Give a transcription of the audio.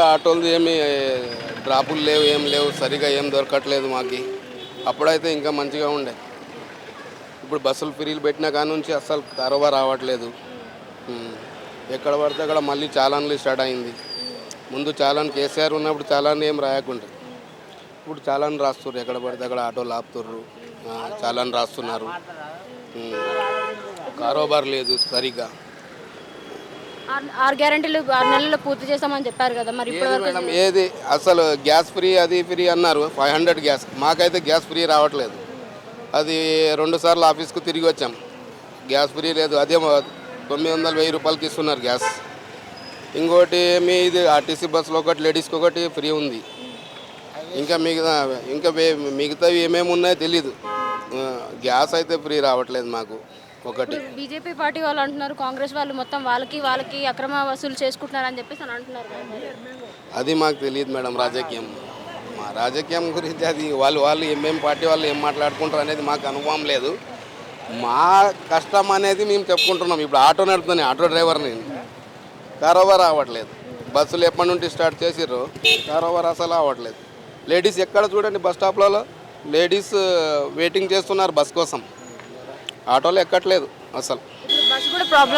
ఆటోలు ఏమి డ్రాపులు లేవు, ఏం లేవు, సరిగా ఏం దొరకట్లేదు మాకు. అప్పుడైతే ఇంకా మంచిగా ఉండే. ఇప్పుడు బస్సులు ఫ్రీలు పెట్టిన కాడ నుంచి అస్సలు కారోబార్ రావట్లేదు. ఎక్కడ పడితే అక్కడ మళ్ళీ చాలాన్లు స్టార్ట్ అయింది. ముందు చాలాన్ కేసీఆర్ ఉన్నప్పుడు చాలాన్ ఏం రాయకుండే. ఇప్పుడు చాలాన్ రాస్తుర్రు, ఎక్కడ పడితే అక్కడ ఆటోలు ఆపుతుర్రు, చాలాన్ రాస్తున్నారు. కారోబార్ లేదు సరిగ్గా. 6 గ్యారెంటీలు 6 నెలల్లో పూర్తి చేస్తామని చెప్పారు కదా, మరి ఏది ఇప్పటివరకు మేడం, ఏది అసలు గ్యాస్ ఫ్రీ అది ఫ్రీ అన్నారు. 500 గ్యాస్, మాకైతే గ్యాస్ ఫ్రీ రావట్లేదు. అది 2 సార్లు ఆఫీస్కు తిరిగి వచ్చాం, గ్యాస్ ఫ్రీ లేదు. అదే 900-1000 రూపాయలకి ఇస్తున్నారు గ్యాస్. ఇంకోటి ఏమి, ఇది ఆర్టీసీ బస్సులో ఒకటి, లేడీస్కి ఒకటి ఫ్రీ ఉంది. ఇంకా మిగతావి ఏమేమి ఉన్నాయో తెలీదు. గ్యాస్ అయితే ఫ్రీ రావట్లేదు మాకు ఒకటి. బీజేపీ పార్టీ వాళ్ళు అంటున్నారు, కాంగ్రెస్ వాళ్ళు మొత్తం వాళ్ళకి అక్రమ వసూలు చేసుకుంటున్నారు అని చెప్పేసి అంటున్నారు కదా. అది మాకు తెలియదు మేడం. రాజకీయం, మా రాజకీయం గురించి అది వాళ్ళు ఏమేమి పార్టీ వాళ్ళు ఏం మాట్లాడుకుంటారు అనేది మాకు అనుభవం లేదు. మా కష్టం అనేది మేము చెప్పుకుంటున్నాం. ఇప్పుడు ఆటో నడుపుతున్నాయి, ఆటో డ్రైవర్ని. కారోబార్ అవ్వట్లేదు. బస్సులు ఎప్పటి నుండి స్టార్ట్ చేసిర్రు, కారోబార్ అసలు అవ్వట్లేదు. లేడీస్ ఎక్కడ చూడండి, బస్ స్టాప్లలో లేడీస్ వెయిటింగ్ చేస్తున్నారు బస్ కోసం. ఆటోలు ఎక్కట్లేదు అసలు. బస్సు కూడా ప్రాబ్లం